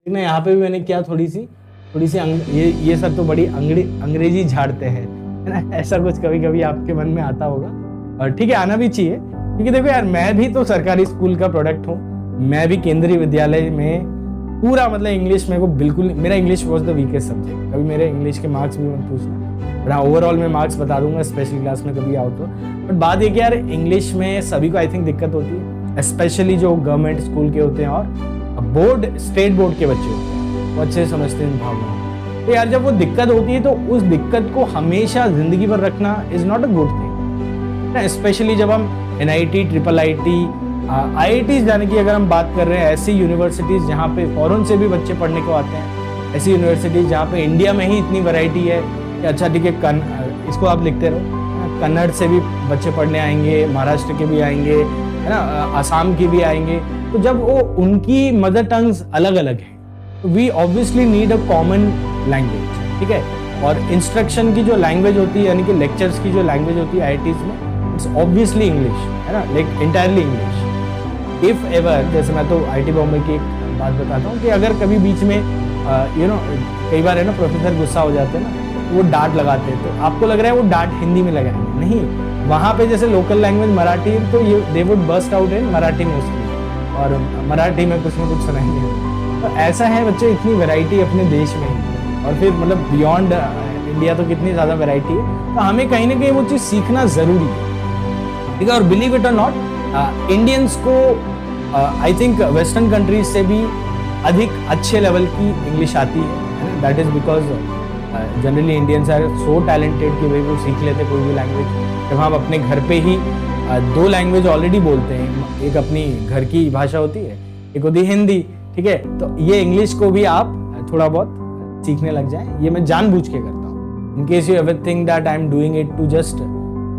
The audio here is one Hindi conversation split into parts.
ना यहाँ पे भी मैंने क्या थोड़ी सी ये सब तो बड़ी अंग्रेजी झाड़ते हैं, है ना, ऐसा कुछ कभी कभी आपके मन में आता होगा। और ठीक है, आना भी चाहिए, क्योंकि देखो यार, मैं भी तो सरकारी स्कूल का प्रोडक्ट हूँ, मैं भी केंद्रीय विद्यालय में पूरा मतलब इंग्लिश मेरे को बिल्कुल, मेरा English was the weakest subject. कभी मेरे इंग्लिश के मार्क्स भी मत पूछना, बट हाँ ओवरऑल मैं मार्क्स बता दूंगा स्पेशल क्लास में कभी आओ तो। बट बात ये कि यार इंग्लिश में सभी को आई थिंक दिक्कत होती है, स्पेशली जो गवर्नमेंट स्कूल के होते हैं और बोर्ड स्टेट बोर्ड के बच्चे होते हैं, वो अच्छे समझते हैं भावनाओं। तो यार जब वो दिक्कत होती है तो उस दिक्कत को हमेशा जिंदगी भर रखना is not a good thing, specially जब हम NIT, IIIT, IIT जाने की अगर हम बात कर रहे हैं, ऐसी यूनिवर्सिटीज जहाँ पे फॉरेन से भी बच्चे पढ़ने को आते हैं, ऐसी यूनिवर्सिटीज जहाँ पे इंडिया में ही इतनी वैरायटी है कि अच्छा ठीक है, इसको आप लिखते रहो, कन्नड़ से भी बच्चे पढ़ने आएंगे, महाराष्ट्र के भी आएंगे, है ना, आसाम की भी आएंगे। तो जब वो उनकी मदर टंग्स अलग अलग है, तो we obviously need a common language, ठीक है। और इंस्ट्रक्शन की जो लैंग्वेज होती है, यानी कि लेक्चर्स की जो लैंग्वेज होती है IITs में, इट्स ऑब्वियसली इंग्लिश, है ना, like entirely English. If ever, जैसे मैं तो IIT बॉम्बे की एक बात बताता हूँ कि अगर कभी बीच में कई बार है ना प्रोफेसर गुस्सा हो जाते हैं ना, वो डांट लगाते हैं, तो आपको लग रहा है वो डांट हिंदी में लगाएंगे, नहीं, वहाँ पे जैसे लोकल लैंग्वेज मराठी, तो they would burst out in Marathi mostly, और मराठी में कुछ ना कुछ सुनाएंगे। तो ऐसा है बच्चे, इतनी वैरायटी अपने देश में ही, और फिर मतलब बियॉन्ड इंडिया तो कितनी ज़्यादा वैरायटी है। तो हमें कहीं ना कहीं वो चीज़ सीखना ज़रूरी है, ठीक है। और बिलीव इट और नॉट, इंडियंस को आई थिंक वेस्टर्न कंट्रीज से भी अधिक अच्छे लेवल की इंग्लिश आती है। That is because generally Indians are so talented कि भाई वो सीख लेते कोई भी लैंग्वेज। जब हम अपने घर पे ही 2 लैंग्वेज ऑलरेडी बोलते हैं, एक अपनी घर की भाषा होती है, एक होती है हिंदी, ठीक है, तो ये इंग्लिश को भी आप थोड़ा बहुत सीखने लग जाएं। ये मैं जानबूझ के करता हूँ, in case you ever think that I am doing it to just,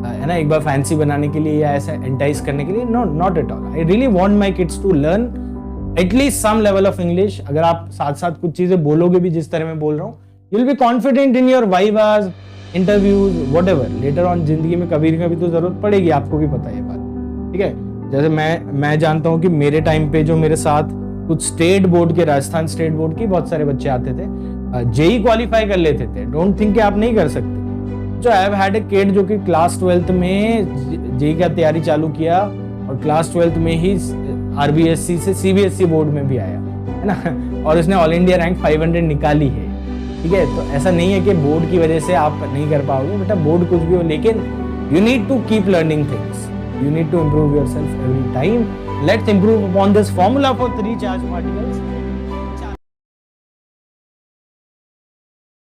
है ना, एक बार फैंसी बनाने के लिए या ऐसा एंटाइज करने के लिए, no, not at all. I really want my kids to learn at least some level of English. अगर आप साथ साथ कुछ चीजें बोलोगे भी जिस तरह मैं बोल रहा हूँ, you will be confident in your vivas, interviews, whatever. Later on जिंदगी में कभी न कभी तो जरूरत पड़ेगी, आपको भी पता है ये बात, ठीक है। जैसे मैं जानता हूँ कि मेरे टाइम पे जो मेरे साथ कुछ स्टेट बोर्ड के, राजस्थान स्टेट बोर्ड के बहुत सारे बच्चे आते थे, JEE क्वालिफाई कर लेते थे। डोंट थिंक कि आप नहीं कर सकते। जो I have had a kid जो कि क्लास 12th में JEE का तैयारी चालू किया और क्लास 12th में ही RBSC से CBSE बोर्ड में भी आया, है ना, और उसने ऑल इंडिया रैंक 500 निकाली है, ठीक है। तो ऐसा नहीं है कि बोर्ड की वजह से आप नहीं कर पाओगे, बेटा बोर्ड कुछ भी हो, लेकिन you need to keep learning things, you need to improve yourself every time. Let's improve upon this formula for 3 charge particles.